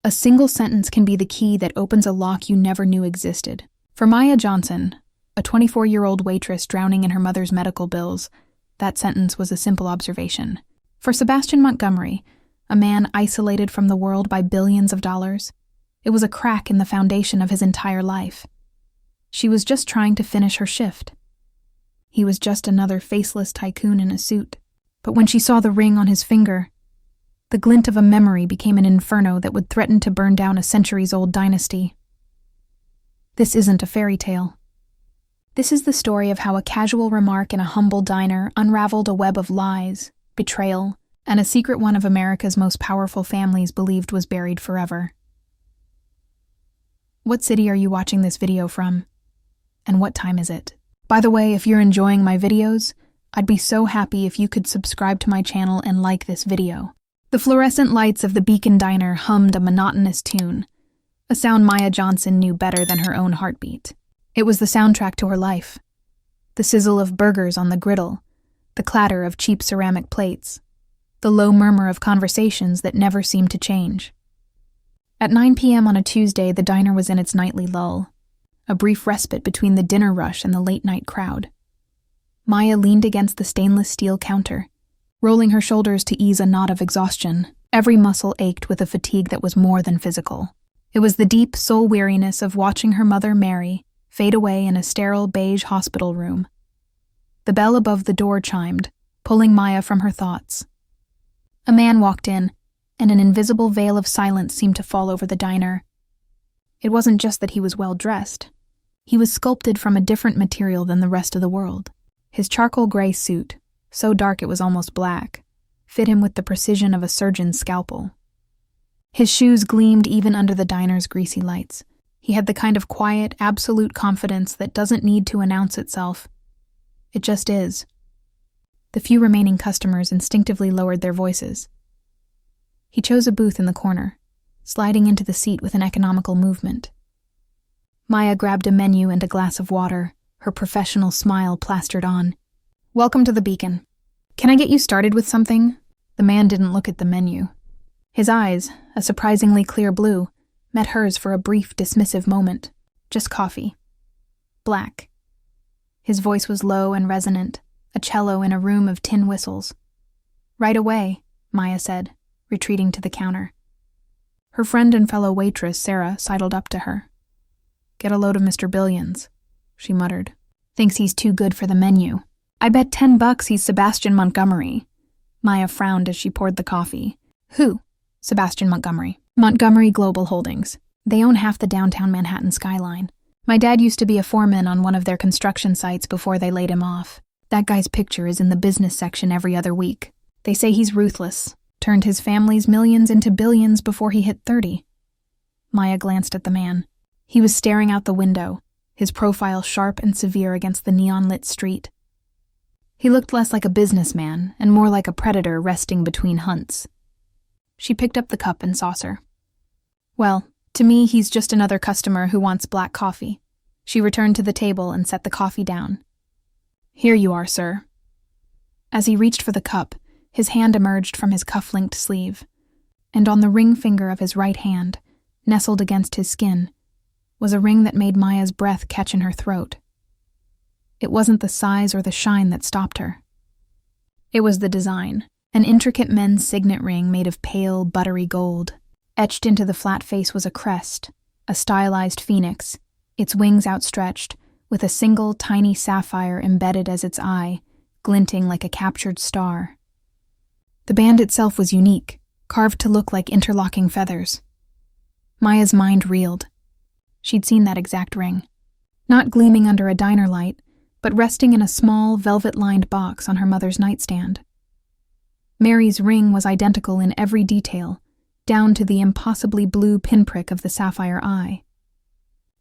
A single sentence can be the key that opens a lock you never knew existed. For Maya Johnson, a 24-year-old waitress drowning in her mother's medical bills, that sentence was a simple observation. For Sebastian Montgomery, a man isolated from the world by billions of dollars, it was a crack in the foundation of his entire life. She was just trying to finish her shift. He was just another faceless tycoon in a suit. But when she saw the ring on his finger, the glint of a memory became an inferno that would threaten to burn down a centuries-old dynasty. This isn't a fairy tale. This is the story of how a casual remark in a humble diner unraveled a web of lies, betrayal, and a secret one of America's most powerful families believed was buried forever. What city are you watching this video from? And what time is it? By the way, if you're enjoying my videos, I'd be so happy if you could subscribe to my channel and like this video. The fluorescent lights of the Beacon Diner hummed a monotonous tune, a sound Maya Johnson knew better than her own heartbeat. It was the soundtrack to her life. The sizzle of burgers on the griddle, the clatter of cheap ceramic plates, the low murmur of conversations that never seemed to change. At 9 p.m. on a Tuesday, the diner was in its nightly lull, a brief respite between the dinner rush and the late-night crowd. Maya leaned against the stainless steel counter, rolling her shoulders to ease a knot of exhaustion. Every muscle ached with a fatigue that was more than physical. It was the deep soul weariness of watching her mother, Mary, fade away in a sterile beige hospital room. The bell above the door chimed, pulling Maya from her thoughts. A man walked in, and an invisible veil of silence seemed to fall over the diner. It wasn't just that he was well-dressed. He was sculpted from a different material than the rest of the world. His charcoal gray suit, so dark it was almost black, fit him with the precision of a surgeon's scalpel. His shoes gleamed even under the diner's greasy lights. He had the kind of quiet, absolute confidence that doesn't need to announce itself. It just is. The few remaining customers instinctively lowered their voices. He chose a booth in the corner, sliding into the seat with an economical movement. Maya grabbed a menu and a glass of water, her professional smile plastered on. "Welcome to the Beacon. Can I get you started with something?" The man didn't look at the menu. His eyes, a surprisingly clear blue, met hers for a brief, dismissive moment. "Just coffee. Black." His voice was low and resonant, a cello in a room of tin whistles. "Right away," Maya said, retreating to the counter. Her friend and fellow waitress, Sarah, sidled up to her. "Get a load of Mr. Billions," she muttered. "Thinks he's too good for the menu. I bet $10 he's Sebastian Montgomery." Maya frowned as she poured the coffee. "Who?" "Sebastian Montgomery. Montgomery Global Holdings. They own half the downtown Manhattan skyline. My dad used to be a foreman on one of their construction sites before they laid him off. That guy's picture is in the business section every other week. They say he's ruthless, turned his family's millions into billions before he hit 30. Maya glanced at the man. He was staring out the window, his profile sharp and severe against the neon-lit street. He looked less like a businessman and more like a predator resting between hunts. She picked up the cup and saucer. "Well, to me, he's just another customer who wants black coffee." She returned to the table and set the coffee down. "Here you are, sir." As he reached for the cup, his hand emerged from his cuff-linked sleeve, and on the ring finger of his right hand, nestled against his skin, was a ring that made Maya's breath catch in her throat. It wasn't the size or the shine that stopped her. It was the design, an intricate men's signet ring made of pale, buttery gold. Etched into the flat face was a crest, a stylized phoenix, its wings outstretched, with a single tiny sapphire embedded as its eye, glinting like a captured star. The band itself was unique, carved to look like interlocking feathers. Maya's mind reeled. She'd seen that exact ring. Not gleaming under a diner light, but resting in a small, velvet-lined box on her mother's nightstand. Mary's ring was identical in every detail, down to the impossibly blue pinprick of the sapphire eye.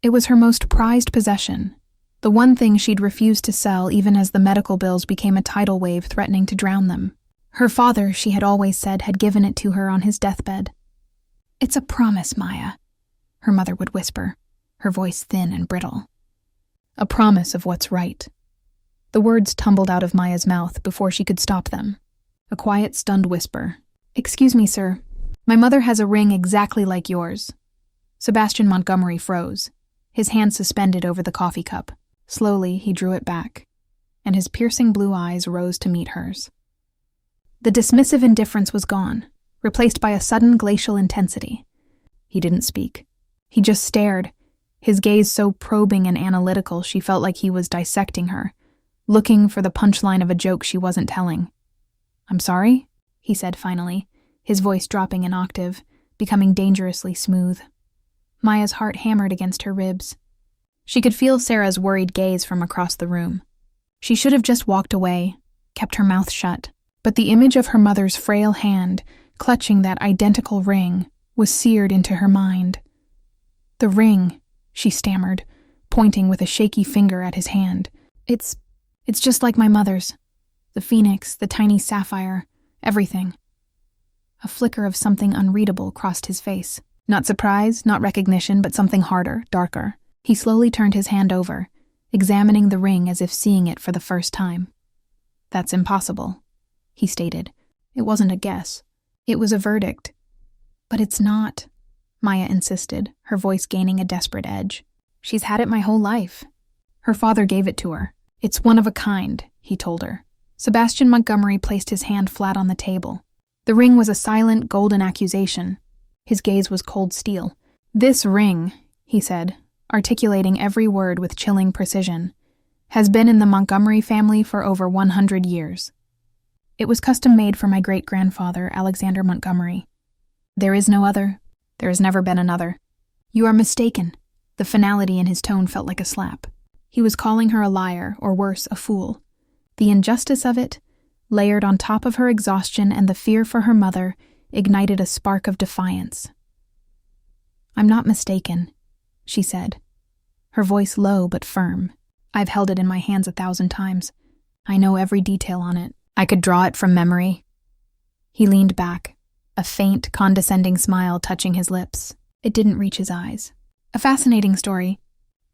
It was her most prized possession, the one thing she'd refused to sell even as the medical bills became a tidal wave threatening to drown them. Her father, she had always said, had given it to her on his deathbed. "It's a promise, Maya," her mother would whisper, her voice thin and brittle. A promise of what's right. The words tumbled out of Maya's mouth before she could stop them. A quiet, stunned whisper. "Excuse me, sir." My mother has a ring exactly like yours. Sebastian Montgomery froze, his hand suspended over the coffee cup. Slowly, he drew it back, and his piercing blue eyes rose to meet hers. The dismissive indifference was gone, replaced by a sudden glacial intensity. He didn't speak. He just stared, his gaze so probing and analytical she felt like he was dissecting her, looking for the punchline of a joke she wasn't telling. "I'm sorry?" he said finally, his voice dropping an octave, becoming dangerously smooth. Maya's heart hammered against her ribs. She could feel Sarah's worried gaze from across the room. She should have just walked away, kept her mouth shut, but the image of her mother's frail hand, clutching that identical ring, was seared into her mind. "The ring," she stammered, pointing with a shaky finger at his hand. It's just like my mother's. The phoenix, the tiny sapphire, everything." A flicker of something unreadable crossed his face. Not surprise, not recognition, but something harder, darker. He slowly turned his hand over, examining the ring as if seeing it for the first time. "That's impossible," he stated. It wasn't a guess. It was a verdict. "But it's not," Maya insisted, her voice gaining a desperate edge. "She's had it my whole life. Her father gave it to her. It's one of a kind," he told her. Sebastian Montgomery placed his hand flat on the table. The ring was a silent, golden accusation. His gaze was cold steel. "This ring," he said, articulating every word with chilling precision, "has been in the Montgomery family for over 100 years. It was custom-made for my great-grandfather, Alexander Montgomery. There is no other. There has never been another." "You are mistaken." The finality in his tone felt like a slap. He was calling her a liar, or worse, a fool. The injustice of it, layered on top of her exhaustion and the fear for her mother, ignited a spark of defiance. "I'm not mistaken," she said, her voice low but firm. "I've held it in my hands 1,000 times. I know every detail on it. I could draw it from memory." He leaned back, a faint, condescending smile touching his lips. It didn't reach his eyes. "A fascinating story.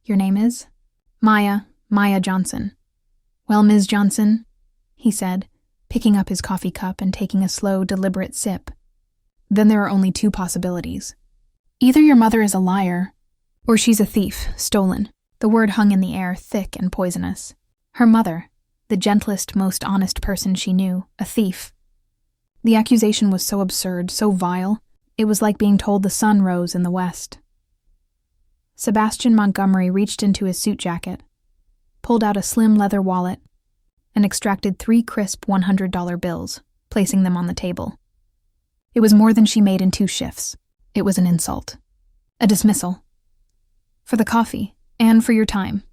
Your name is?" Maya Johnson." "Well, Ms. Johnson," he said, picking up his coffee cup and taking a slow, deliberate sip. "Then there are only 2 possibilities. Either your mother is a liar, or she's a thief, stolen." The word hung in the air, thick and poisonous. Her mother, the gentlest, most honest person she knew, a thief. The accusation was so absurd, so vile, it was like being told the sun rose in the west. Sebastian Montgomery reached into his suit jacket, pulled out a slim leather wallet, and extracted 3 crisp $100 bills, placing them on the table. It was more than she made in 2 shifts. It was an insult. A dismissal. "For the coffee, and for your time,"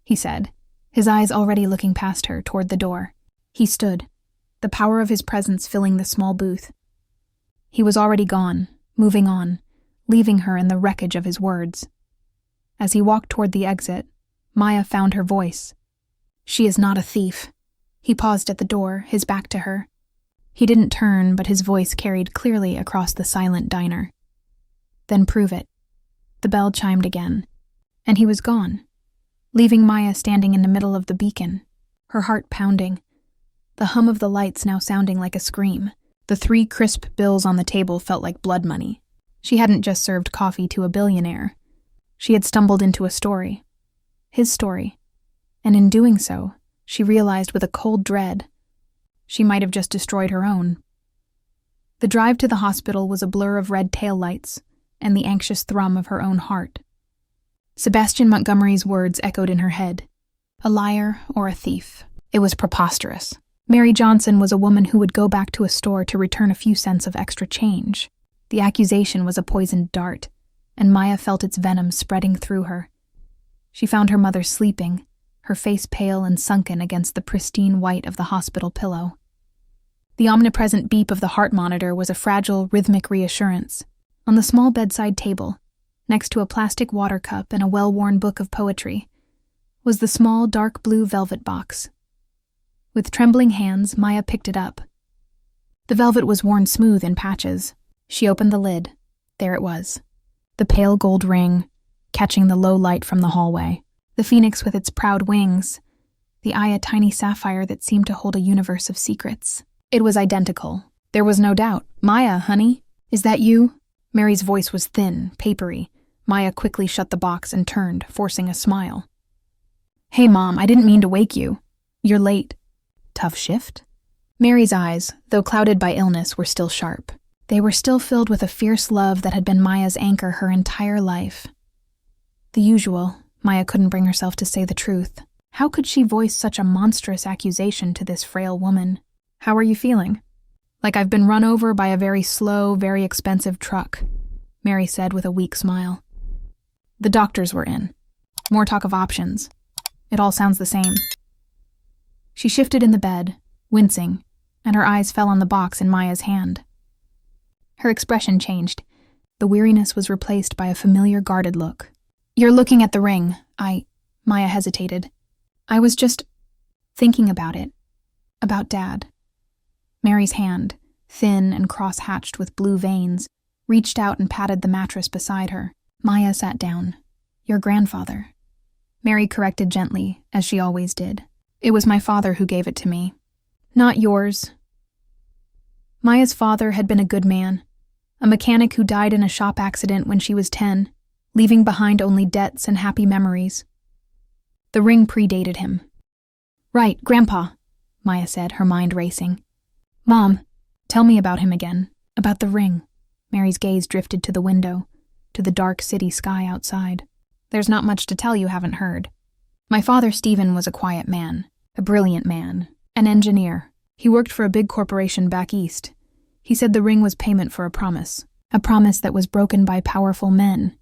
he said, his eyes already looking past her toward the door. He stood, the power of his presence filling the small booth. He was already gone, moving on, leaving her in the wreckage of his words. As he walked toward the exit, Maya found her voice. "She is not a thief." He paused at the door, his back to her. He didn't turn, but his voice carried clearly across the silent diner. "Then prove it." The bell chimed again, and he was gone, leaving Maya standing in the middle of the beacon, her heart pounding, the hum of the lights now sounding like a scream. The 3 crisp bills on the table felt like blood money. She hadn't just served coffee to a billionaire. She had stumbled into a story. His story. And in doing so, she realized with a cold dread, she might have just destroyed her own. The drive to the hospital was a blur of red taillights and the anxious thrum of her own heart. Sebastian Montgomery's words echoed in her head. A liar or a thief. It was preposterous. Mary Johnson was a woman who would go back to a store to return a few cents of extra change. The accusation was a poisoned dart, and Maya felt its venom spreading through her. She found her mother sleeping, her face pale and sunken against the pristine white of the hospital pillow. The omnipresent beep of the heart monitor was a fragile, rhythmic reassurance. On the small bedside table, next to a plastic water cup and a well-worn book of poetry, was the small, dark blue velvet box. With trembling hands, Maya picked it up. The velvet was worn smooth in patches. She opened the lid. There it was. The pale gold ring, catching the low light from the hallway. The phoenix with its proud wings. The eye a tiny sapphire that seemed to hold a universe of secrets. It was identical. There was no doubt. "Maya, honey, Is that you? Mary's voice was thin, papery. Maya quickly shut the box and turned, forcing a smile. Hey, Mom, I didn't mean to wake you. You're late. Tough shift? Mary's eyes, though clouded by illness, were still sharp. They were still filled with a fierce love that had been Maya's anchor her entire life. The usual. Maya couldn't bring herself to say the truth. How could she voice such a monstrous accusation to this frail woman? How are you feeling? Like I've been run over by a very slow, very expensive truck, Mary said with a weak smile. The doctors were in. More talk of options. It all sounds the same. She shifted in the bed, wincing, and her eyes fell on the box in Maya's hand. Her expression changed. The weariness was replaced by a familiar guarded look. You're looking at the ring. Maya hesitated. I was just thinking about it. About Dad. Mary's hand, thin and cross-hatched with blue veins, reached out and patted the mattress beside her. Maya sat down. Your grandfather. Mary corrected gently, as she always did. It was my father who gave it to me. Not yours. Maya's father had been a good man, a mechanic who died in a shop accident when she was 10, leaving behind only debts and happy memories. The ring predated him. Right, Grandpa, Maya said, her mind racing. Mom, tell me about him again, about the ring. Mary's gaze drifted to the window, to the dark city sky outside. There's not much to tell you haven't heard. My father, Stephen, was a quiet man, a brilliant man, an engineer. He worked for a big corporation back east. He said the ring was payment for a promise that was broken by powerful men.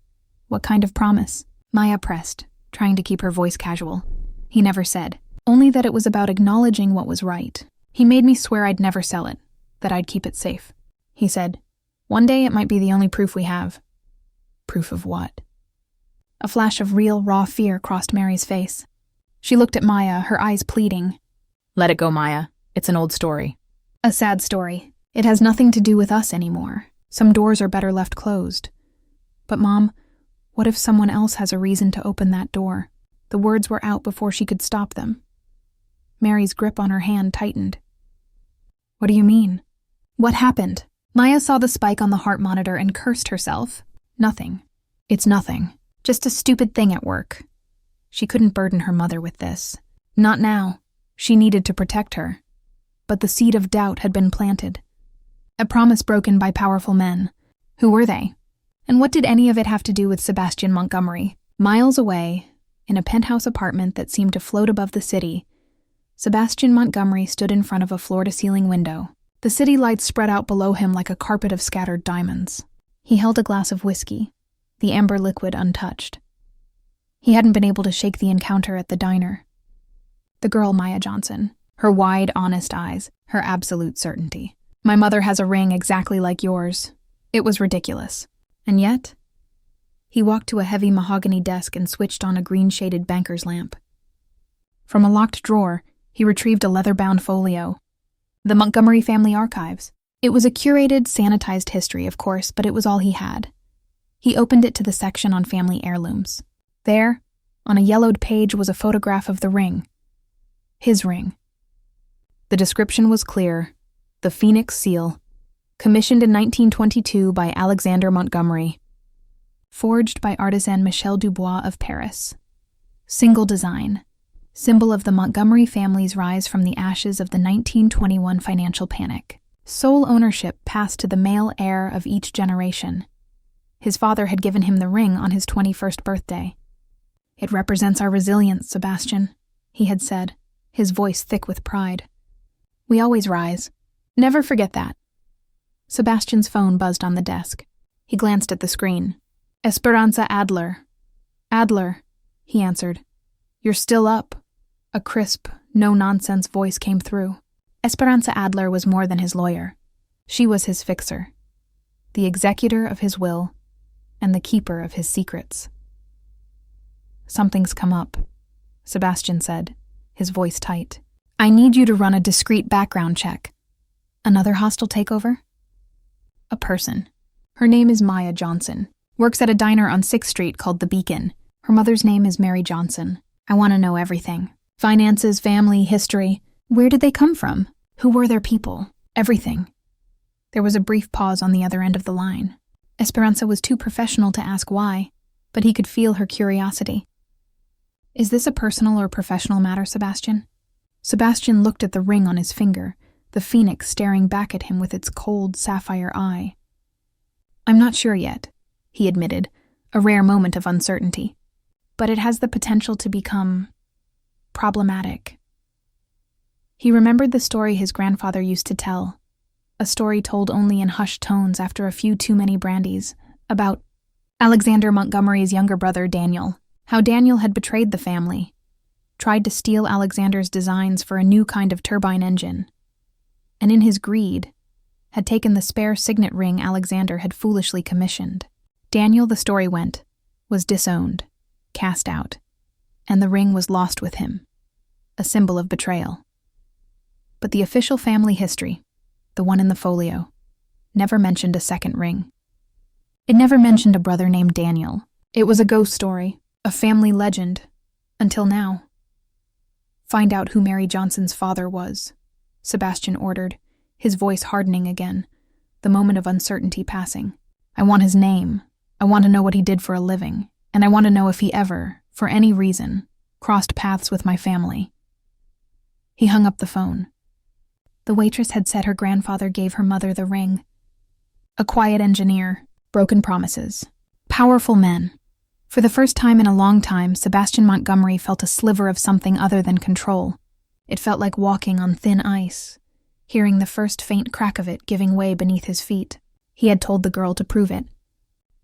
What kind of promise? Maya pressed, trying to keep her voice casual. He never said, only that it was about acknowledging what was right. He made me swear I'd never sell it, that I'd keep it safe. He said, one day it might be the only proof we have. Proof of what? A flash of real, raw fear crossed Mary's face. She looked at Maya, her eyes pleading. Let it go, Maya. It's an old story. A sad story. It has nothing to do with us anymore. Some doors are better left closed. But, Mom, what if someone else has a reason to open that door? The words were out before she could stop them. Mary's grip on her hand tightened. What do you mean? What happened? Maya saw the spike on the heart monitor and cursed herself. Nothing. It's nothing. Just a stupid thing at work. She couldn't burden her mother with this. Not now. She needed to protect her. But the seed of doubt had been planted. A promise broken by powerful men. Who were they? And what did any of it have to do with Sebastian Montgomery? Miles away, in a penthouse apartment that seemed to float above the city, Sebastian Montgomery stood in front of a floor-to-ceiling window. The city lights spread out below him like a carpet of scattered diamonds. He held a glass of whiskey, the amber liquid untouched. He hadn't been able to shake the encounter at the diner. The girl, Maya Johnson, her wide, honest eyes, her absolute certainty. My mother has a ring exactly like yours. It was ridiculous. And yet, he walked to a heavy mahogany desk and switched on a green-shaded banker's lamp. From a locked drawer, he retrieved a leather-bound folio. The Montgomery Family Archives. It was a curated, sanitized history, of course, but it was all he had. He opened it to the section on family heirlooms. There, on a yellowed page, was a photograph of the ring. His ring. The description was clear. The Phoenix Seal. Commissioned in 1922 by Alexander Montgomery. Forged by artisan Michel Dubois of Paris. Single design. Symbol of the Montgomery family's rise from the ashes of the 1921 financial panic. Sole ownership passed to the male heir of each generation. His father had given him the ring on his 21st birthday. It represents our resilience, Sebastian, he had said, his voice thick with pride. We always rise. Never forget that. Sebastian's phone buzzed on the desk. He glanced at the screen. Esperanza Adler. Adler, he answered. You're still up. A crisp, no-nonsense voice came through. Esperanza Adler was more than his lawyer. She was his fixer, the executor of his will, and the keeper of his secrets. Something's come up, Sebastian said, his voice tight. I need you to run a discreet background check. Another hostile takeover? A person. Her name is Maya Johnson. Works at a diner on 6th Street called The Beacon. Her mother's name is Mary Johnson. I want to know everything. Finances, family, history. Where did they come from? Who were their people? Everything. There was a brief pause on the other end of the line. Esperanza was too professional to ask why, but he could feel her curiosity. "Is this a personal or professional matter, Sebastian?" Sebastian looked at the ring on his finger, the phoenix staring back at him with its cold sapphire eye. "I'm not sure yet," he admitted, a rare moment of uncertainty. "But it has the potential to become problematic." He remembered the story his grandfather used to tell, a story told only in hushed tones after a few too many brandies, about Alexander Montgomery's younger brother Daniel, how Daniel had betrayed the family, tried to steal Alexander's designs for a new kind of turbine engine, and in his greed, had taken the spare signet ring Alexander had foolishly commissioned. Daniel, the story went, was disowned, cast out, and the ring was lost with him, a symbol of betrayal. But the official family history, the one in the folio, never mentioned a second ring. It never mentioned a brother named Daniel. It was a ghost story, a family legend, until now. "Find out who Mary Johnson's father was," Sebastian ordered, his voice hardening again, the moment of uncertainty passing. "I want his name. I want to know what he did for a living, and I want to know if he ever, for any reason, crossed paths with my family." He hung up the phone. The waitress had said her grandfather gave her mother the ring. A quiet engineer, broken promises, powerful men. For the first time in a long time, Sebastian Montgomery felt a sliver of something other than control. It felt like walking on thin ice, hearing the first faint crack of it giving way beneath his feet. He had told the girl to prove it.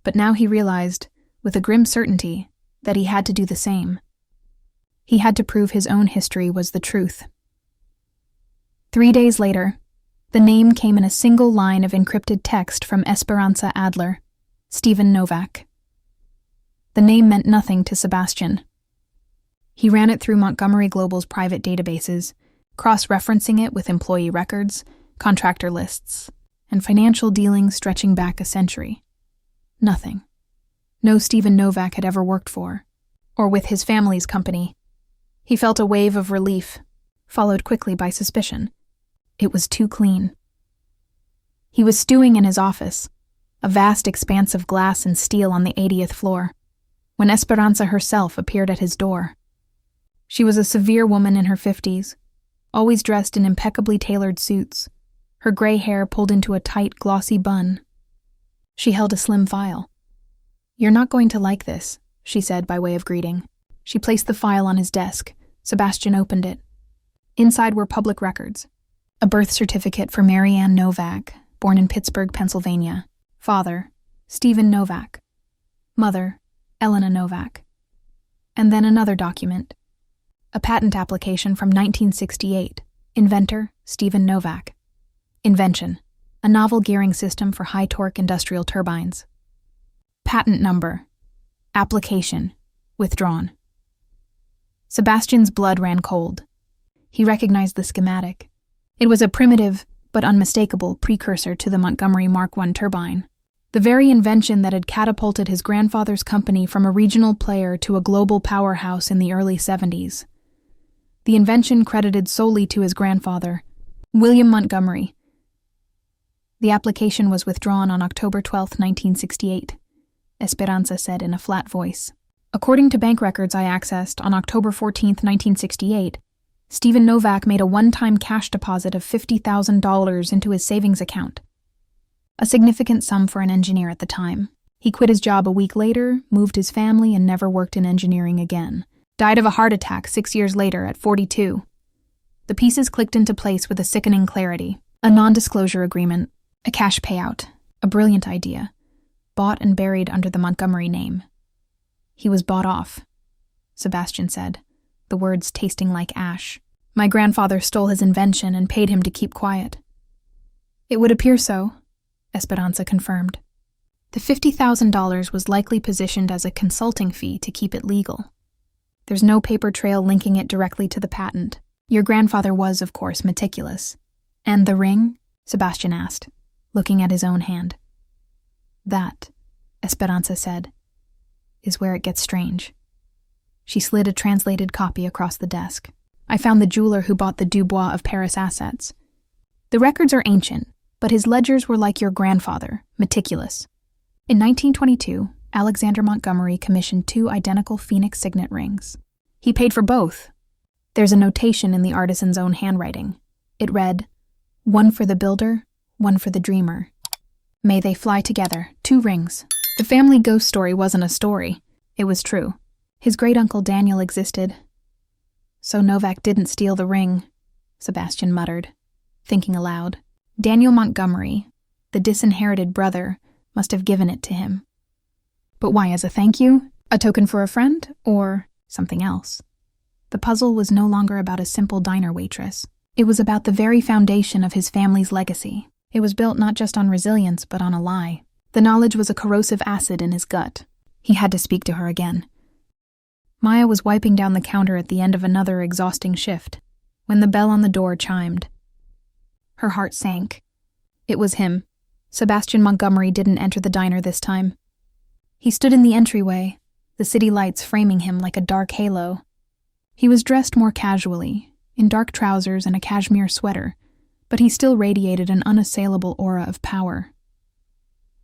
But now he realized, with a grim certainty, that he had to do the same. He had to prove his own history was the truth. 3 days later, the name came in a single line of encrypted text from Esperanza Adler, Stephen Novak. The name meant nothing to Sebastian. He ran it through Montgomery Global's private databases, cross-referencing it with employee records, contractor lists, and financial dealings stretching back a century. Nothing. No Stephen Novak had ever worked for, or with his family's company. He felt a wave of relief, followed quickly by suspicion. It was too clean. He was stewing in his office, a vast expanse of glass and steel on the 80th floor, when Esperanza herself appeared at his door. She was a severe woman in her 50s, always dressed in impeccably tailored suits, her gray hair pulled into a tight, glossy bun. She held a slim file. "You're not going to like this," she said by way of greeting. She placed the file on his desk. Sebastian opened it. Inside were public records. A birth certificate for Mary Ann Novak, born in Pittsburgh, Pennsylvania. Father, Stephen Novak. Mother, Elena Novak. And then another document. A patent application from 1968. Inventor, Stephen Novak. Invention, a novel gearing system for high-torque industrial turbines. Patent number. Application, withdrawn. Sebastian's blood ran cold. He recognized the schematic. It was a primitive, but unmistakable, precursor to the Montgomery Mark I turbine. The very invention that had catapulted his grandfather's company from a regional player to a global powerhouse in the early 70s. The invention credited solely to his grandfather, William Montgomery. The application was withdrawn on October 12, 1968, Esperanza said in a flat voice. According to bank records I accessed on October 14, 1968, Stephen Novak made a one-time cash deposit of $50,000 into his savings account. A significant sum for an engineer at the time. He quit his job a week later, moved his family, and never worked in engineering again. Died of a heart attack 6 years later at 42. The pieces clicked into place with a sickening clarity. A non-disclosure agreement, a cash payout, a brilliant idea, bought and buried under the Montgomery name. He was bought off, Sebastian said, the words tasting like ash. My grandfather stole his invention and paid him to keep quiet. It would appear so, Esperanza confirmed. The $50,000 was likely positioned as a consulting fee to keep it legal. There's no paper trail linking it directly to the patent. Your grandfather was, of course, meticulous. And the ring? Sebastian asked, looking at his own hand. That, Esperanza said, is where it gets strange. She slid a translated copy across the desk. I found the jeweler who bought the Dubois of Paris assets. The records are ancient, but his ledgers were like your grandfather, meticulous. In 1922, Alexander Montgomery commissioned 2 identical Phoenix signet rings. He paid for both. There's a notation in the artisan's own handwriting. It read, "One for the builder, one for the dreamer. May they fly together, 2 rings." The family ghost story wasn't a story. It was true. His great-uncle Daniel existed. So Novak didn't steal the ring, Sebastian muttered, thinking aloud. Daniel Montgomery, the disinherited brother, must have given it to him. But why, as a thank you? A token for a friend? Or something else? The puzzle was no longer about a simple diner waitress. It was about the very foundation of his family's legacy. It was built not just on resilience, but on a lie. The knowledge was a corrosive acid in his gut. He had to speak to her again. Maya was wiping down the counter at the end of another exhausting shift, when the bell on the door chimed. Her heart sank. It was him. Sebastian Montgomery didn't enter the diner this time. He stood in the entryway, the city lights framing him like a dark halo. He was dressed more casually, in dark trousers and a cashmere sweater, but he still radiated an unassailable aura of power.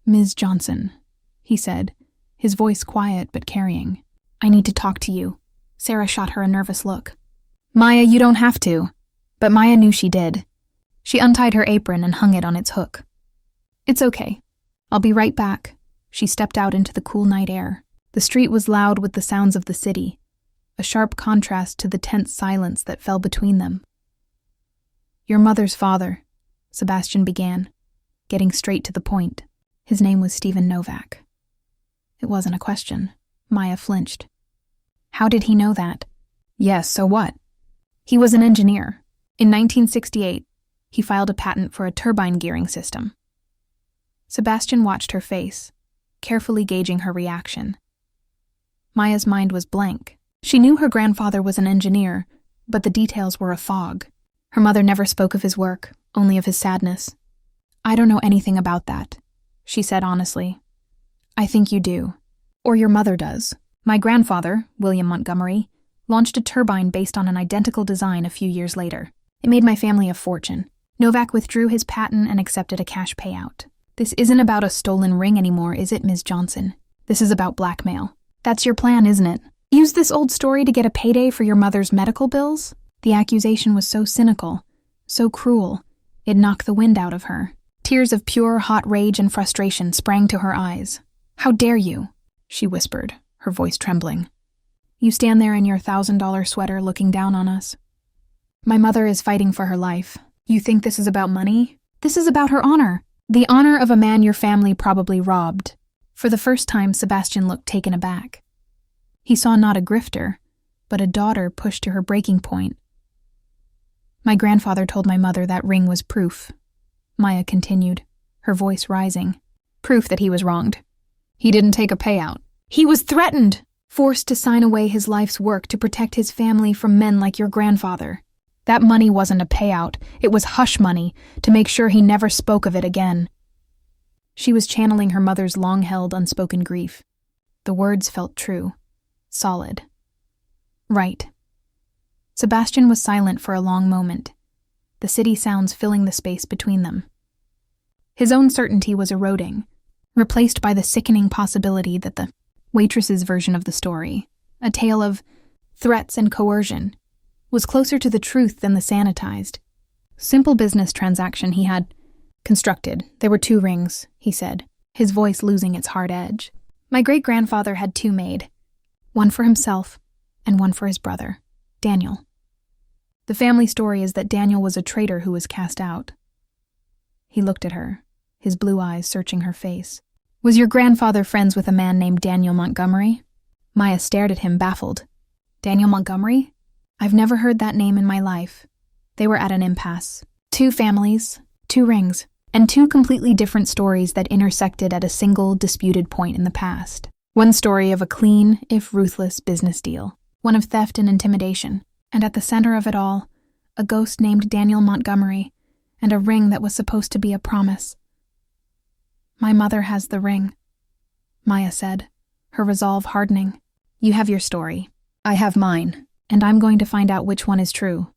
"Ms. Johnson," he said, his voice quiet but carrying. "I need to talk to you." Sarah shot her a nervous look. "Maya, you don't have to." But Maya knew she did. She untied her apron and hung it on its hook. "It's okay. I'll be right back." She stepped out into the cool night air. The street was loud with the sounds of the city, a sharp contrast to the tense silence that fell between them. "Your mother's father," Sebastian began, getting straight to the point. His name was Stephen Novak. It wasn't a question. Maya flinched. How did he know that? Yes, so what? He was an engineer. In 1968, he filed a patent for a turbine gearing system. Sebastian watched her face, carefully gauging her reaction. Maya's mind was blank. She knew her grandfather was an engineer, but the details were a fog. Her mother never spoke of his work, only of his sadness. "I don't know anything about that," she said honestly. "I think you do. Or your mother does. My grandfather, William Montgomery, launched a turbine based on an identical design a few years later. It made my family a fortune. Novak withdrew his patent and accepted a cash payout. This isn't about a stolen ring anymore, is it, Ms. Johnson? This is about blackmail. That's your plan, isn't it? Use this old story to get a payday for your mother's medical bills?" The accusation was so cynical, so cruel, it knocked the wind out of her. Tears of pure, hot rage and frustration sprang to her eyes. "How dare you?" she whispered, her voice trembling. "You stand there in your $1,000 sweater looking down on us. My mother is fighting for her life. You think this is about money? This is about her honor. The honor of a man your family probably robbed." For the first time, Sebastian looked taken aback. He saw not a grifter, but a daughter pushed to her breaking point. "My grandfather told my mother that ring was proof," Maya continued, her voice rising. "Proof that he was wronged. He didn't take a payout. He was threatened, forced to sign away his life's work to protect his family from men like your grandfather. That money wasn't a payout, it was hush money, to make sure he never spoke of it again." She was channeling her mother's long-held, unspoken grief. The words felt true, solid. Right. Sebastian was silent for a long moment, the city sounds filling the space between them. His own certainty was eroding, replaced by the sickening possibility that the Waitress's version of the story, a tale of threats and coercion, was closer to the truth than the sanitized, simple business transaction he had constructed. There were 2 rings, he said, his voice losing its hard edge. "My great-grandfather had 2 made, one for himself and one for his brother, Daniel. The family story is that Daniel was a traitor who was cast out." He looked at her, his blue eyes searching her face. "Was your grandfather friends with a man named Daniel Montgomery?" Maya stared at him, baffled. "Daniel Montgomery? I've never heard that name in my life." They were at an impasse. 2 families, 2 rings, and 2 completely different stories that intersected at a single, disputed point in the past. One story of a clean, if ruthless, business deal. One of theft and intimidation. And at the center of it all, a ghost named Daniel Montgomery, and a ring that was supposed to be a promise. "My mother has the ring," Maya said, her resolve hardening. "You have your story. I have mine, and I'm going to find out which one is true."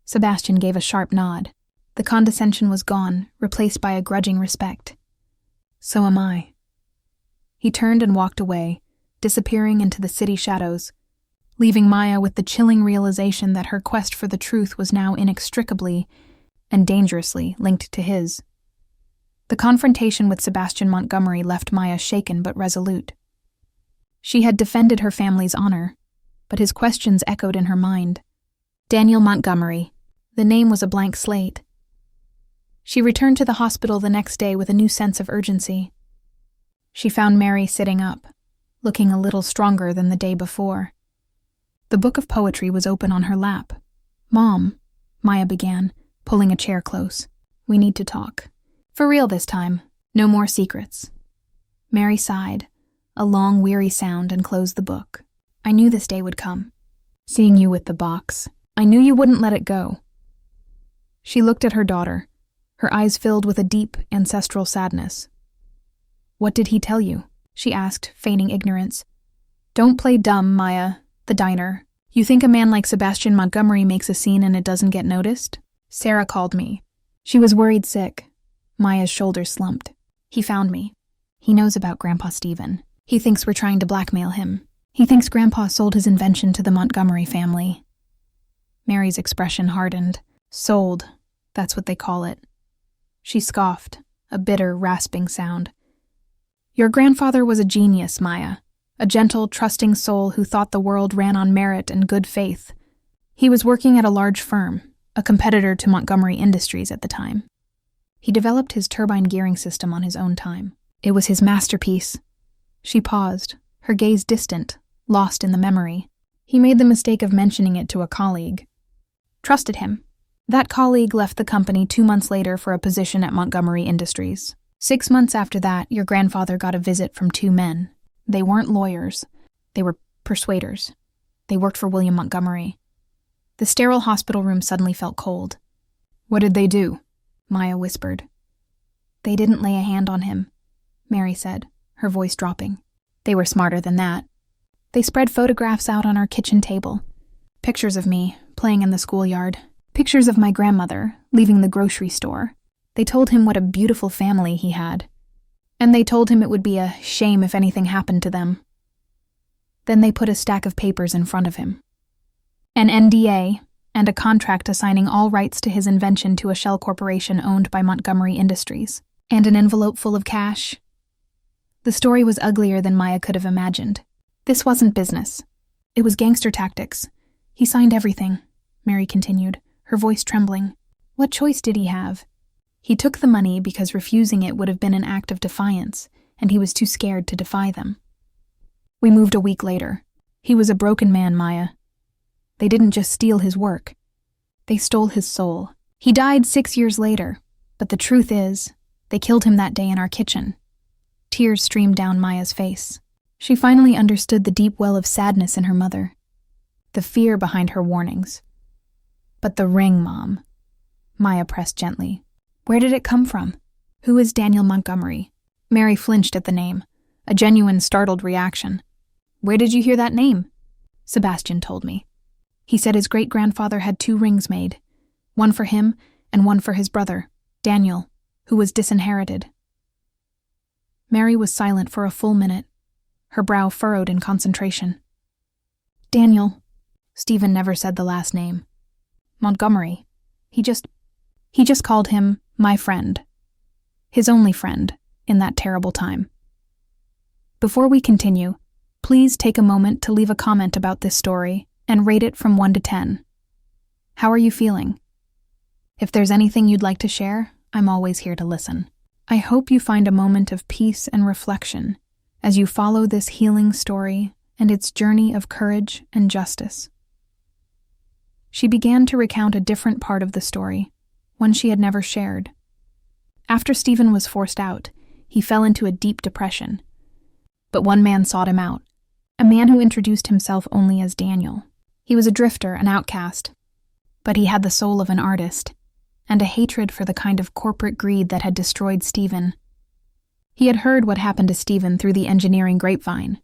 Sebastian gave a sharp nod. The condescension was gone, replaced by a grudging respect. So am I. He turned and walked away, disappearing into the city shadows, leaving Maya with the chilling realization that her quest for the truth was now inextricably and dangerously linked to his. The confrontation with Sebastian Montgomery left Maya shaken but resolute. She had defended her family's honor, but his questions echoed in her mind. Daniel Montgomery. The name was a blank slate. She returned to the hospital the next day with a new sense of urgency. She found Mary sitting up, looking a little stronger than the day before. The book of poetry was open on her lap. "Mom," Maya began, pulling a chair close. "We need to talk. For real this time. No more secrets." Mary sighed, a long, weary sound, and closed the book. "I knew this day would come. Seeing you with the box. I knew you wouldn't let it go." She looked at her daughter, her eyes filled with a deep, ancestral sadness. "What did he tell you?" she asked, feigning ignorance. "Don't play dumb, Maya. The diner. You think a man like Sebastian Montgomery makes a scene and it doesn't get noticed? Sarah called me. She was worried sick." Maya's shoulders slumped. "He found me. He knows about Grandpa Stephen. He thinks we're trying to blackmail him. He thinks Grandpa sold his invention to the Montgomery family." Mary's expression hardened. "Sold. That's what they call it." She scoffed, a bitter, rasping sound. "Your grandfather was a genius, Maya. A gentle, trusting soul who thought the world ran on merit and good faith. He was working at a large firm, a competitor to Montgomery Industries at the time. He developed his turbine gearing system on his own time. It was his masterpiece." She paused, her gaze distant, lost in the memory. "He made the mistake of mentioning it to a colleague. Trusted him. That colleague left the company 2 months later for a position at Montgomery Industries. 6 months after that, your grandfather got a visit from 2 men. They weren't lawyers. They were persuaders. They worked for William Montgomery." The sterile hospital room suddenly felt cold. "What did they do?" Maya whispered. "They didn't lay a hand on him," Mary said, her voice dropping. "They were smarter than that. They spread photographs out on our kitchen table. Pictures of me, playing in the schoolyard. Pictures of my grandmother, leaving the grocery store. They told him what a beautiful family he had. And they told him it would be a shame if anything happened to them. Then they put a stack of papers in front of him. An NDA, and a contract assigning all rights to his invention to a shell corporation owned by Montgomery Industries, and an envelope full of cash." The story was uglier than Maya could have imagined. "This wasn't business. It was gangster tactics. He signed everything," Mary continued, her voice trembling. "What choice did he have? He took the money because refusing it would have been an act of defiance, and he was too scared to defy them. We moved a week later. He was a broken man, Maya. They didn't just steal his work. They stole his soul. He died 6 years later, but the truth is, they killed him that day in our kitchen." Tears streamed down Maya's face. She finally understood the deep well of sadness in her mother, the fear behind her warnings. "But the ring, Mom," Maya pressed gently. "Where did it come from? Who is Daniel Montgomery?" Mary flinched at the name, a genuine startled reaction. "Where did you hear that name?" "Sebastian told me. He said his great-grandfather had 2 rings made, one for him and one for his brother, Daniel, who was disinherited." Mary was silent for a full minute, her brow furrowed in concentration. "Daniel." Stephen never said the last name. "Montgomery. He just called him my friend. His only friend in that terrible time." Before we continue, please take a moment to leave a comment about this story and rate it from 1 to 10. How are you feeling? If there's anything you'd like to share, I'm always here to listen. I hope you find a moment of peace and reflection as you follow this healing story and its journey of courage and justice. She began to recount a different part of the story, one she had never shared. After Stephen was forced out, he fell into a deep depression. But one man sought him out, a man who introduced himself only as Daniel. He was a drifter, an outcast, but he had the soul of an artist, and a hatred for the kind of corporate greed that had destroyed Stephen. He had heard what happened to Stephen through the engineering grapevine.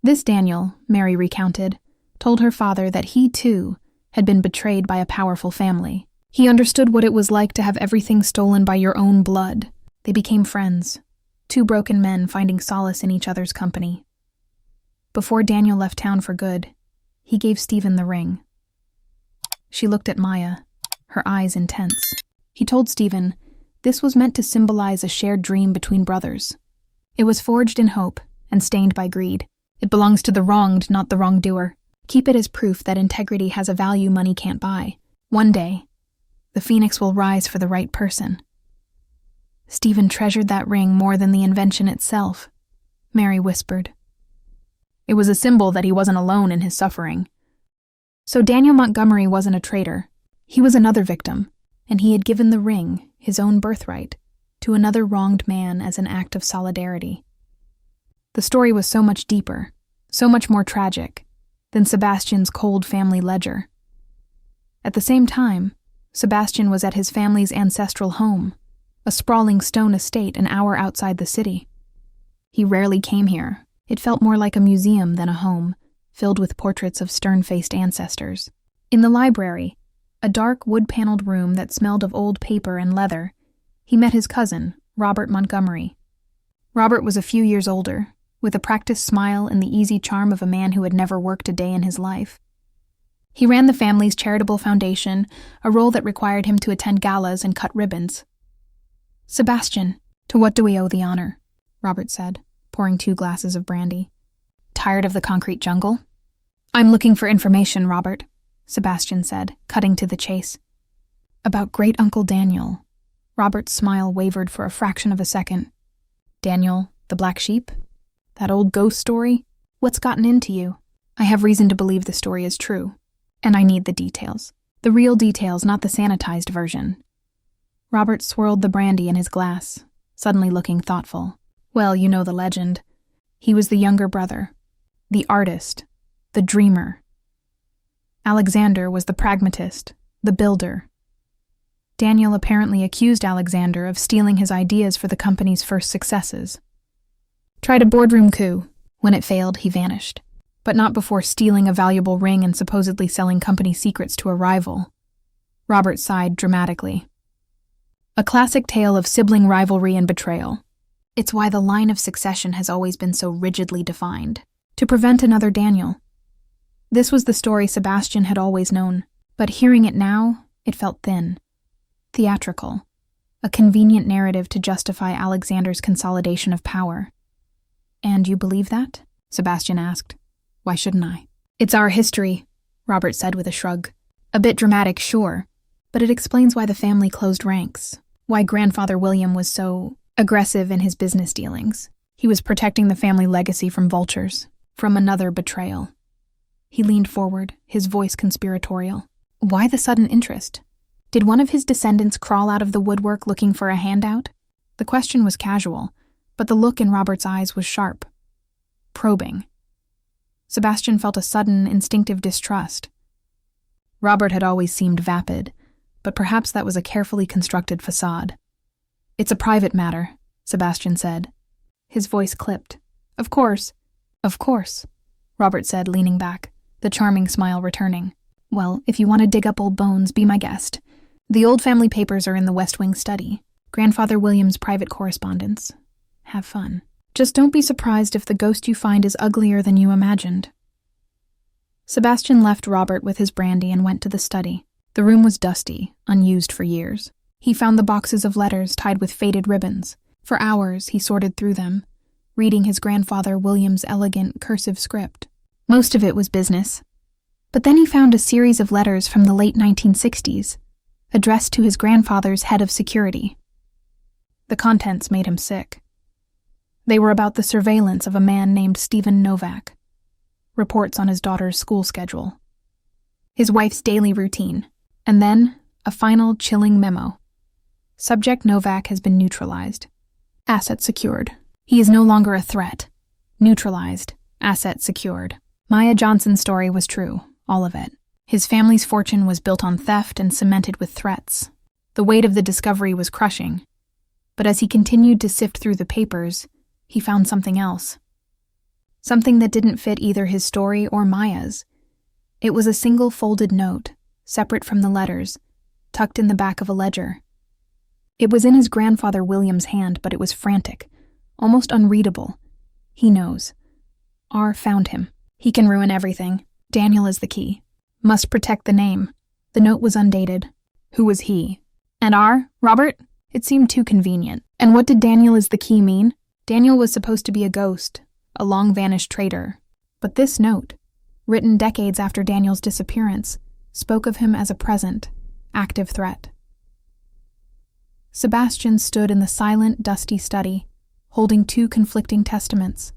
This Daniel, Mary recounted, told her father that he, too, had been betrayed by a powerful family. He understood what it was like to have everything stolen by your own blood. They became friends, two broken men finding solace in each other's company. Before Daniel left town for good, he gave Stephen the ring. She looked at Maya, her eyes intense. He told Stephen this was meant to symbolize a shared dream between brothers. It was forged in hope and stained by greed. It belongs to the wronged, not the wrongdoer. Keep it as proof that integrity has a value money can't buy. One day, the phoenix will rise for the right person. Stephen treasured that ring more than the invention itself, Mary whispered. It was a symbol that he wasn't alone in his suffering. So Daniel Montgomery wasn't a traitor. He was another victim, and he had given the ring, his own birthright, to another wronged man as an act of solidarity. The story was so much deeper, so much more tragic, than Sebastian's cold family ledger. At the same time, Sebastian was at his family's ancestral home, a sprawling stone estate an hour outside the city. He rarely came here. It felt more like a museum than a home, filled with portraits of stern-faced ancestors. In the library, a dark wood-paneled room that smelled of old paper and leather, he met his cousin, Robert Montgomery. Robert was a few years older, with a practiced smile and the easy charm of a man who had never worked a day in his life. He ran the family's charitable foundation, a role that required him to attend galas and cut ribbons. "Sebastian, to what do we owe the honor?" Robert said, pouring 2 glasses of brandy. "Tired of the concrete jungle?" "I'm looking for information, Robert," Sebastian said, cutting to the chase. "About great-uncle Daniel." Robert's smile wavered for a fraction of a second. "Daniel, the black sheep? That old ghost story? What's gotten into you?" "I have reason to believe the story is true, and I need the details. The real details, not the sanitized version." Robert swirled the brandy in his glass, suddenly looking thoughtful. "Well, you know the legend. He was the younger brother, the artist, the dreamer. Alexander was the pragmatist, the builder. Daniel apparently accused Alexander of stealing his ideas for the company's first successes. Tried a boardroom coup. When it failed, he vanished. But not before stealing a valuable ring and supposedly selling company secrets to a rival." Robert sighed dramatically. "A classic tale of sibling rivalry and betrayal. It's why the line of succession has always been so rigidly defined, to prevent another Daniel. This was the story Sebastian had always known, but hearing it now, it felt thin, theatrical, a convenient narrative to justify Alexander's consolidation of power." "And you believe that?" Sebastian asked. "Why shouldn't I?" "It's our history," Robert said with a shrug. "A bit dramatic, sure, but it explains why the family closed ranks, why grandfather William was so aggressive in his business dealings. He was protecting the family legacy from vultures, from another betrayal." He leaned forward, his voice conspiratorial. "Why the sudden interest? Did one of his descendants crawl out of the woodwork looking for a handout?" The question was casual, but the look in Robert's eyes was sharp, probing. Sebastian felt a sudden, instinctive distrust. Robert had always seemed vapid, but perhaps that was a carefully constructed facade. "It's a private matter," Sebastian said. His voice clipped. Of course," Robert said, leaning back, the charming smile returning. "Well, if you want to dig up old bones, be my guest. The old family papers are in the West Wing study. Grandfather William's private correspondence. Have fun. Just don't be surprised if the ghost you find is uglier than you imagined." Sebastian left Robert with his brandy and went to the study. The room was dusty, unused for years. He found the boxes of letters tied with faded ribbons. For hours, he sorted through them, reading his grandfather William's elegant cursive script. Most of it was business. But then he found a series of letters from the late 1960s, addressed to his grandfather's head of security. The contents made him sick. They were about the surveillance of a man named Stephen Novak, reports on his daughter's school schedule, his wife's daily routine, and then a final chilling memo. Subject Novak has been neutralized. Asset secured. He is no longer a threat. Neutralized. Asset secured. Maya Johnson's story was true, all of it. His family's fortune was built on theft and cemented with threats. The weight of the discovery was crushing. But as he continued to sift through the papers, he found something else. Something that didn't fit either his story or Maya's. It was a single folded note, separate from the letters, tucked in the back of a ledger. It was in his grandfather William's hand, but it was frantic, almost unreadable. He knows. R found him. He can ruin everything. Daniel is the key. Must protect the name. The note was undated. Who was he? And R? Robert? It seemed too convenient. And what did Daniel is the key mean? Daniel was supposed to be a ghost, a long-vanished traitor. But this note, written decades after Daniel's disappearance, spoke of him as a present, active threat. Sebastian stood in the silent, dusty study, holding two conflicting testaments.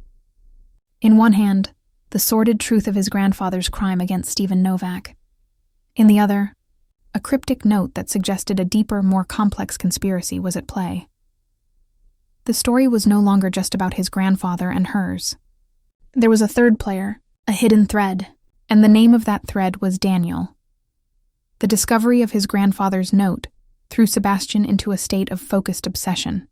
In one hand, the sordid truth of his grandfather's crime against Stephen Novak. In the other, a cryptic note that suggested a deeper, more complex conspiracy was at play. The story was no longer just about his grandfather and hers. There was a third player, a hidden thread, and the name of that thread was Daniel. The discovery of his grandfather's note threw Sebastian into a state of focused obsession.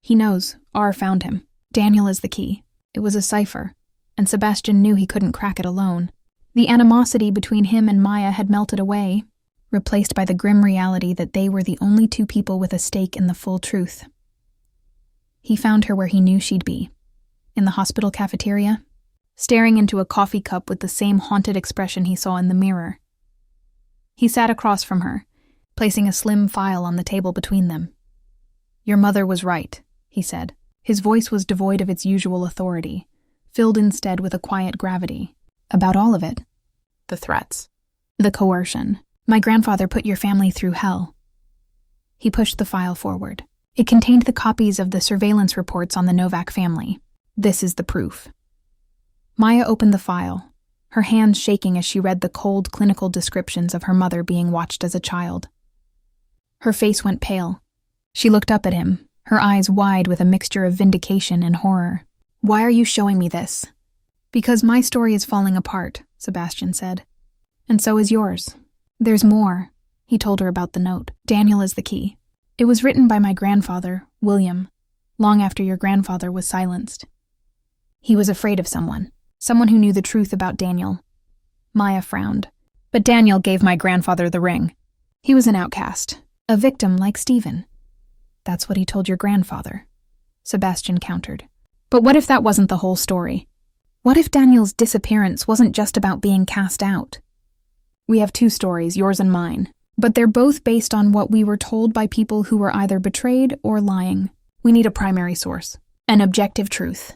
He knows R found him. Daniel is the key. It was a cipher, and Sebastian knew he couldn't crack it alone. The animosity between him and Maya had melted away, replaced by the grim reality that they were the only two people with a stake in the full truth. He found her where he knew she'd be, in the hospital cafeteria, staring into a coffee cup with the same haunted expression he saw in the mirror. He sat across from her, placing a slim file on the table between them. "Your mother was right," he said. His voice was devoid of its usual authority, filled instead with a quiet gravity. About all of it. The threats. The coercion. "My grandfather put your family through hell." He pushed the file forward. It contained the copies of the surveillance reports on the Novak family. "This is the proof." Maya opened the file, her hands shaking as she read the cold clinical descriptions of her mother being watched as a child. Her face went pale. She looked up at him, her eyes wide with a mixture of vindication and horror. "Why are you showing me this?" "Because my story is falling apart," Sebastian said. "And so is yours. There's more." He told her about the note. "Daniel is the key. It was written by my grandfather, William, long after your grandfather was silenced. He was afraid of someone who knew the truth about Daniel." Maya frowned. "But Daniel gave my grandfather the ring. He was an outcast, a victim like Stephen." "That's what he told your grandfather," Sebastian countered. "But what if that wasn't the whole story? What if Daniel's disappearance wasn't just about being cast out? We have two stories, yours and mine, but they're both based on what we were told by people who were either betrayed or lying. We need a primary source, an objective truth."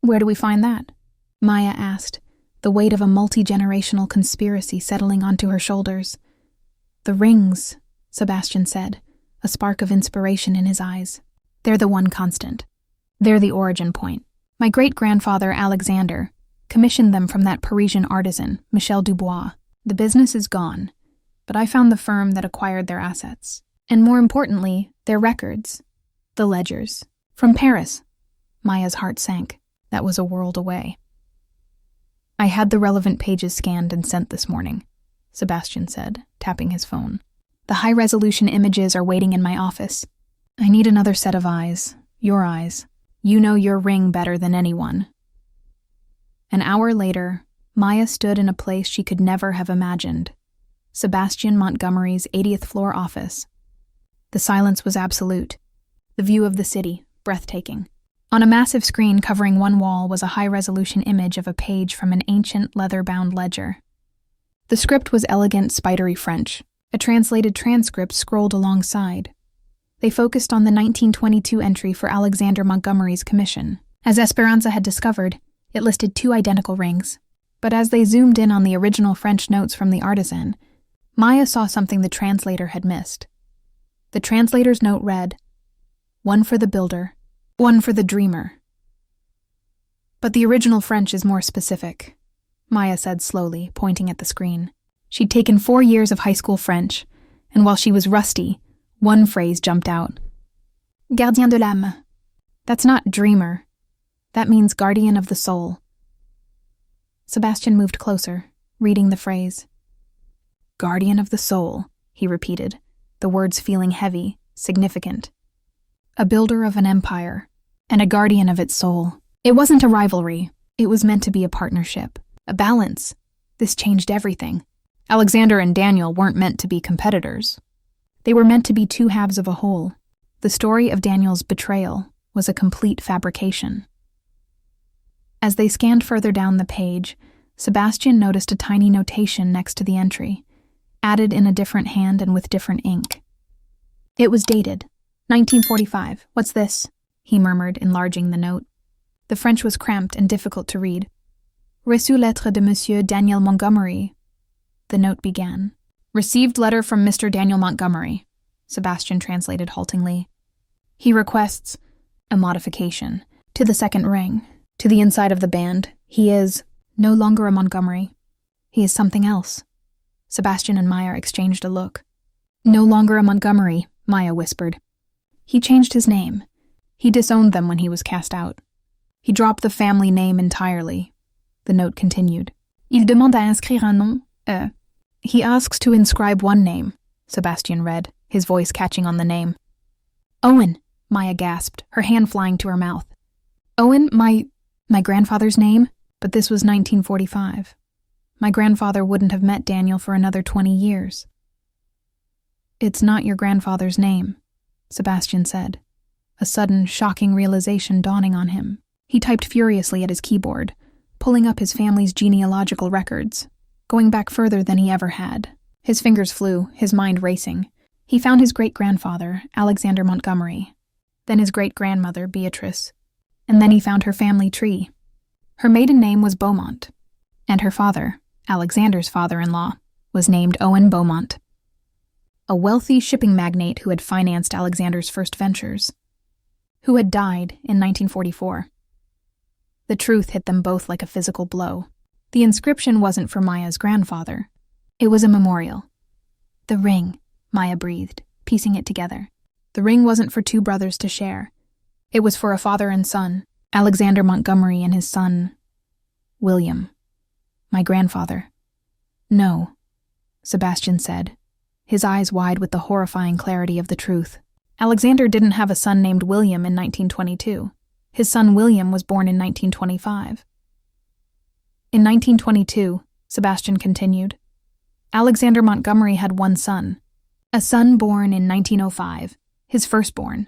"Where do we find that?" Maya asked, the weight of a multi-generational conspiracy settling onto her shoulders. "The rings," Sebastian said, a spark of inspiration in his eyes. "They're the one constant. They're the origin point. My great-grandfather, Alexander, commissioned them from that Parisian artisan, Michel Dubois. The business is gone, but I found the firm that acquired their assets. And more importantly, their records. The ledgers. From Paris." Maya's heart sank. That was a world away. "I had the relevant pages scanned and sent this morning," Sebastian said, tapping his phone. "The high-resolution images are waiting in my office. I need another set of eyes. Your eyes. You know your ring better than anyone." An hour later, Maya stood in a place she could never have imagined. Sebastian Montgomery's 80th floor office. The silence was absolute. The view of the city, breathtaking. On a massive screen covering one wall was a high-resolution image of a page from an ancient leather-bound ledger. The script was elegant, spidery French. A translated transcript scrolled alongside. They focused on the 1922 entry for Alexander Montgomery's commission. As Esperanza had discovered, it listed two identical rings. But as they zoomed in on the original French notes from the artisan, Maya saw something the translator had missed. The translator's note read, "One for the builder, one for the dreamer." "But the original French is more specific," Maya said slowly, pointing at the screen. She'd taken 4 years of high school French, and while she was rusty, one phrase jumped out. "Gardien de l'âme." That's not dreamer. That means guardian of the soul. Sebastian moved closer, reading the phrase. "Guardian of the soul," he repeated, the words feeling heavy, significant. A builder of an empire, and a guardian of its soul. It wasn't a rivalry. It was meant to be a partnership, a balance. This changed everything. Alexander and Daniel weren't meant to be competitors. They were meant to be two halves of a whole. The story of Daniel's betrayal was a complete fabrication. As they scanned further down the page, Sebastian noticed a tiny notation next to the entry, added in a different hand and with different ink. It was dated 1945. "What's this?" he murmured, enlarging the note. The French was cramped and difficult to read. "Reçu lettre de Monsieur Daniel Montgomery," the note began. "Received letter from Mr. Daniel Montgomery," Sebastian translated haltingly. "He requests a modification to the second ring, to the inside of the band. He is no longer a Montgomery. He is something else." Sebastian and Maya exchanged a look. "No longer a Montgomery," Maya whispered. "He changed his name. He disowned them when he was cast out. He dropped the family name entirely." The note continued. "Il demande à inscrire un nom. He asks to inscribe one name," Sebastian read, his voice catching on the name. "Owen," Maya gasped, her hand flying to her mouth. "Owen, my grandfather's name? But this was 1945. My grandfather wouldn't have met Daniel for another 20 years. "It's not your grandfather's name," Sebastian said, a sudden, shocking realization dawning on him. He typed furiously at his keyboard, pulling up his family's genealogical records, going back further than he ever had. His fingers flew, his mind racing. He found his great-grandfather, Alexander Montgomery, then his great-grandmother, Beatrice, and then he found her family tree. Her maiden name was Beaumont, and her father, Alexander's father-in-law, was named Owen Beaumont, a wealthy shipping magnate who had financed Alexander's first ventures, who had died in 1944. The truth hit them both like a physical blow. The inscription wasn't for Maya's grandfather. It was a memorial. "The ring," Maya breathed, piecing it together. The ring wasn't for two brothers to share. It was for a father and son, Alexander Montgomery and his son, William. "My grandfather." "No," Sebastian said, his eyes wide with the horrifying clarity of the truth. Alexander didn't have a son named William in 1922. His son William was born in 1925. In 1922, Sebastian continued, Alexander Montgomery had one son, a son born in 1905, his firstborn.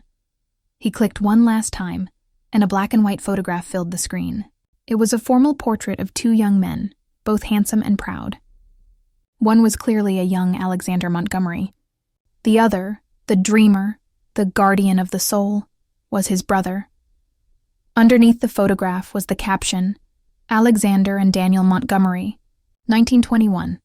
He clicked one last time, and a black and white photograph filled the screen. It was a formal portrait of two young men, both handsome and proud. One was clearly a young Alexander Montgomery. The other, the dreamer, the guardian of the soul, was his brother. Underneath the photograph was the caption, Alexander and Daniel Montgomery, 1921,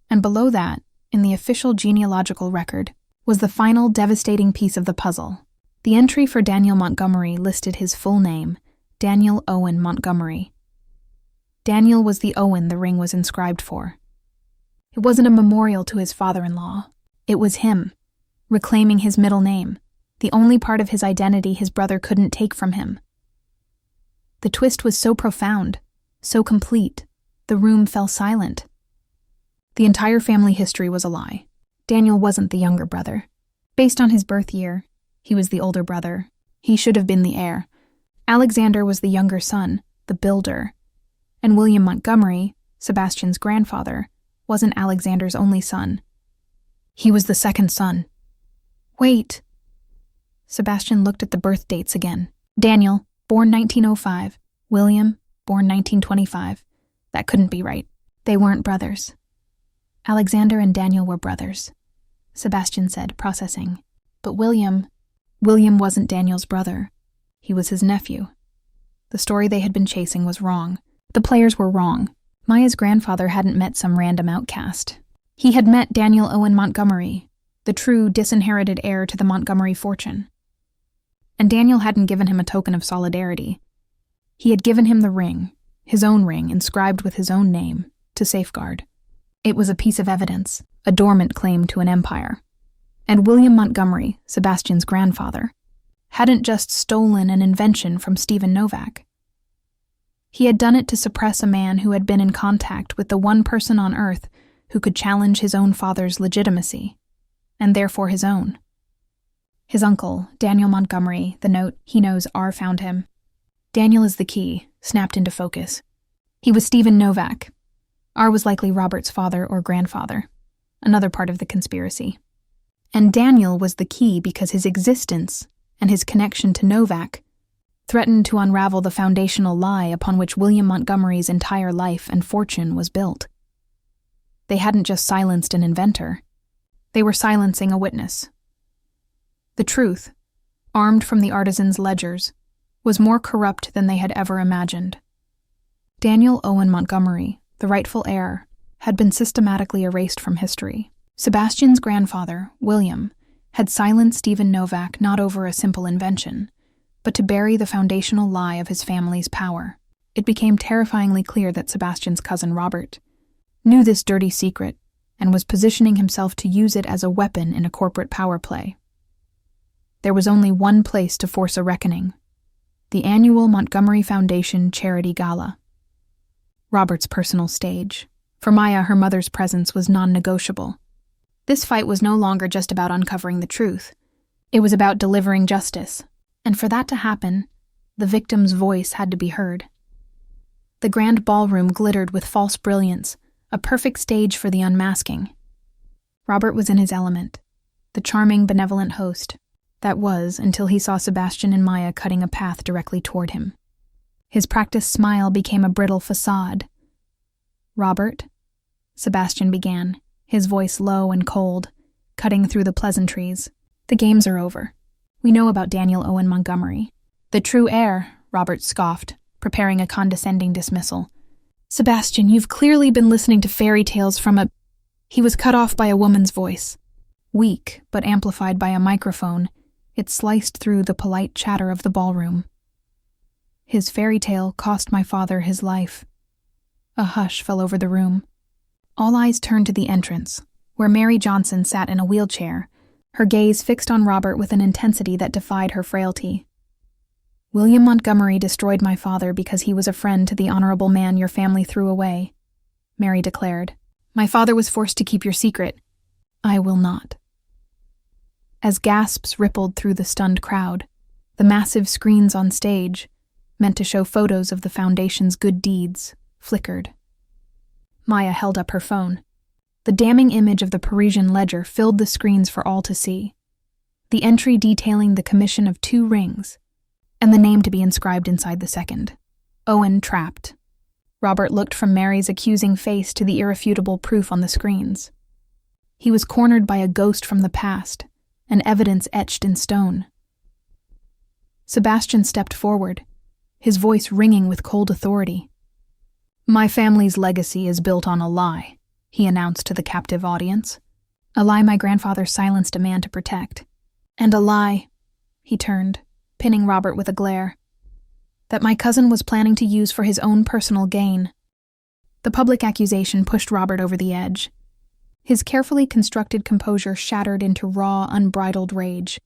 and below that, in the official genealogical record, was the final devastating piece of the puzzle. The entry for Daniel Montgomery listed his full name, Daniel Owen Montgomery. Daniel was the Owen the ring was inscribed for. It wasn't a memorial to his father-in-law. It was him, reclaiming his middle name, the only part of his identity his brother couldn't take from him. The twist was so profound, so complete, the room fell silent. The entire family history was a lie. Daniel wasn't the younger brother. Based on his birth year, he was the older brother. He should have been the heir. Alexander was the younger son, the builder. And William Montgomery, Sebastian's grandfather, wasn't Alexander's only son. He was the second son. Wait. Sebastian looked at the birth dates again. Daniel, born 1905. William, born 1925. That couldn't be right. They weren't brothers. Alexander and Daniel were brothers, Sebastian said, processing. But William wasn't Daniel's brother. He was his nephew. The story they had been chasing was wrong. The players were wrong. Maya's grandfather hadn't met some random outcast. He had met Daniel Owen Montgomery, the true disinherited heir to the Montgomery fortune. And Daniel hadn't given him a token of solidarity. He had given him the ring, his own ring inscribed with his own name, to safeguard. It was a piece of evidence, a dormant claim to an empire. And William Montgomery, Sebastian's grandfather, hadn't just stolen an invention from Stephen Novak. He had done it to suppress a man who had been in contact with the one person on Earth who could challenge his own father's legitimacy, and therefore his own. His uncle, Daniel Montgomery, the note he knows R found him. Daniel is the key, snapped into focus. He was Stephen Novak. R was likely Robert's father or grandfather, another part of the conspiracy. And Daniel was the key because his existence and his connection to Novak threatened to unravel the foundational lie upon which William Montgomery's entire life and fortune was built. They hadn't just silenced an inventor, they were silencing a witness. The truth, armed from the artisan's ledgers, was more corrupt than they had ever imagined. Daniel Owen Montgomery, the rightful heir, had been systematically erased from history. Sebastian's grandfather, William, had silenced Stephen Novak not over a simple invention, but to bury the foundational lie of his family's power. It became terrifyingly clear that Sebastian's cousin Robert knew this dirty secret and was positioning himself to use it as a weapon in a corporate power play. There was only one place to force a reckoning: the annual Montgomery Foundation Charity Gala. Robert's personal stage. For Maya, her mother's presence was non-negotiable. This fight was no longer just about uncovering the truth. It was about delivering justice. And for that to happen, the victim's voice had to be heard. The grand ballroom glittered with false brilliance, a perfect stage for the unmasking. Robert was in his element, the charming, benevolent host. That was, until he saw Sebastian and Maya cutting a path directly toward him. His practiced smile became a brittle facade. "Robert," Sebastian began, his voice low and cold, cutting through the pleasantries. "The games are over. We know about Daniel Owen Montgomery." "The true heir," Robert scoffed, preparing a condescending dismissal. "Sebastian, you've clearly been listening to fairy tales from a—" He was cut off by a woman's voice. Weak, but amplified by a microphone, it sliced through the polite chatter of the ballroom. "His fairy tale cost my father his life." A hush fell over the room. All eyes turned to the entrance, where Mary Johnson sat in a wheelchair, her gaze fixed on Robert with an intensity that defied her frailty. "William Montgomery destroyed my father because he was a friend to the honorable man your family threw away," Mary declared. "My father was forced to keep your secret. I will not." As gasps rippled through the stunned crowd, the massive screens on stage, meant to show photos of the Foundation's good deeds, flickered. Maya held up her phone. The damning image of the Parisian ledger filled the screens for all to see. The entry detailing the commission of 2 rings, and the name to be inscribed inside the second: Owen trapped. Robert looked from Mary's accusing face to the irrefutable proof on the screens. He was cornered by a ghost from the past, an evidence etched in stone. Sebastian stepped forward, his voice ringing with cold authority. "My family's legacy is built on a lie," he announced to the captive audience. "A lie my grandfather silenced a man to protect. And a lie," he turned, pinning Robert with a glare, "that my cousin was planning to use for his own personal gain." The public accusation pushed Robert over the edge. His carefully constructed composure shattered into raw, unbridled rage.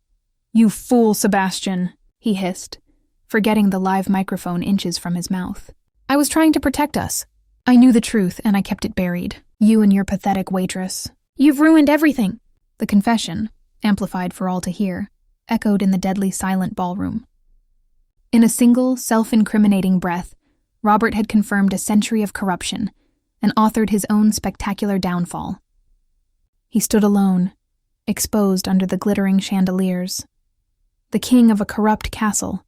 "You fool, Sebastian," he hissed, forgetting the live microphone inches from his mouth. "I was trying to protect us. I knew the truth, and I kept it buried. You and your pathetic waitress. You've ruined everything." The confession, amplified for all to hear, echoed in the deadly silent ballroom. In a single, self-incriminating breath, Robert had confirmed a century of corruption and authored his own spectacular downfall. He stood alone, exposed under the glittering chandeliers, the king of a corrupt castle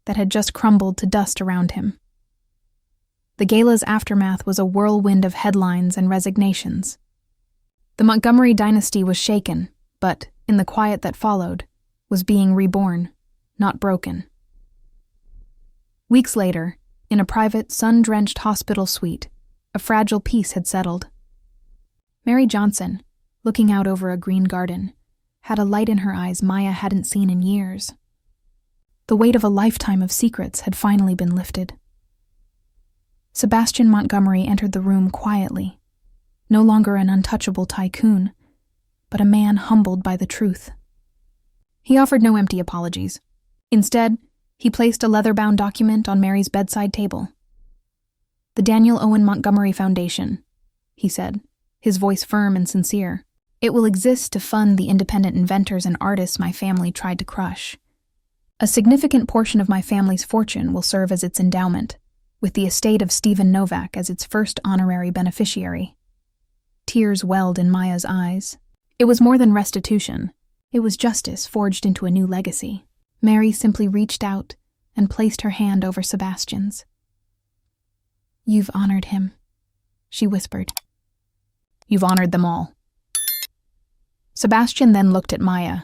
that had just crumbled to dust around him. The gala's aftermath was a whirlwind of headlines and resignations. The Montgomery dynasty was shaken, but, in the quiet that followed, was being reborn, not broken. Weeks later, in a private, sun-drenched hospital suite, a fragile peace had settled. Mary Johnson, looking out over a green garden, had a light in her eyes Maya hadn't seen in years. The weight of a lifetime of secrets had finally been lifted. Sebastian Montgomery entered the room quietly, no longer an untouchable tycoon, but a man humbled by the truth. He offered no empty apologies. Instead, he placed a leather-bound document on Mary's bedside table. "The Daniel Owen Montgomery Foundation," he said, his voice firm and sincere. "It will exist to fund the independent inventors and artists my family tried to crush. A significant portion of my family's fortune will serve as its endowment. with the estate of Stephen Novak as its first honorary beneficiary. Tears welled in Maya's eyes. It was more than restitution. It was justice forged into a new legacy. Mary simply reached out and placed her hand over Sebastian's. "You've honored him," she whispered. "You've honored them all." Sebastian then looked at Maya.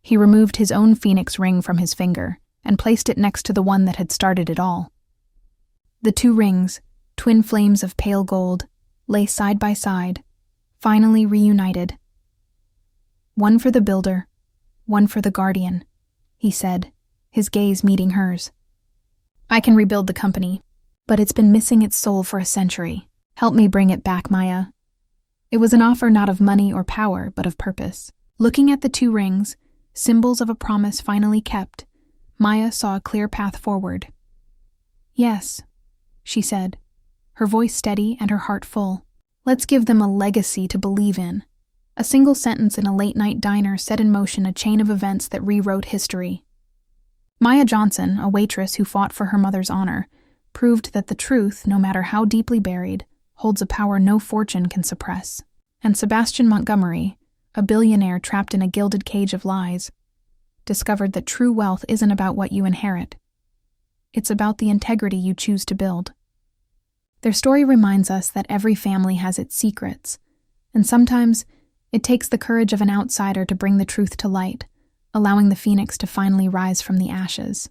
He removed his own phoenix ring from his finger and placed it next to the one that had started it all. The two rings, twin flames of pale gold, lay side by side, finally reunited. "One for the builder, one for the guardian," he said, his gaze meeting hers. "I can rebuild the company, but it's been missing its soul for a century. Help me bring it back, Maya." It was an offer not of money or power, but of purpose. Looking at the two rings, symbols of a promise finally kept, Maya saw a clear path forward. "Yes," she said, her voice steady and her heart full. "Let's give them a legacy to believe in." A single sentence in a late-night diner set in motion a chain of events that rewrote history. Maya Johnson, a waitress who fought for her mother's honor, proved that the truth, no matter how deeply buried, holds a power no fortune can suppress. And Sebastian Montgomery, a billionaire trapped in a gilded cage of lies, discovered that true wealth isn't about what you inherit. It's about the integrity you choose to build. Their story reminds us that every family has its secrets, and sometimes it takes the courage of an outsider to bring the truth to light, allowing the phoenix to finally rise from the ashes.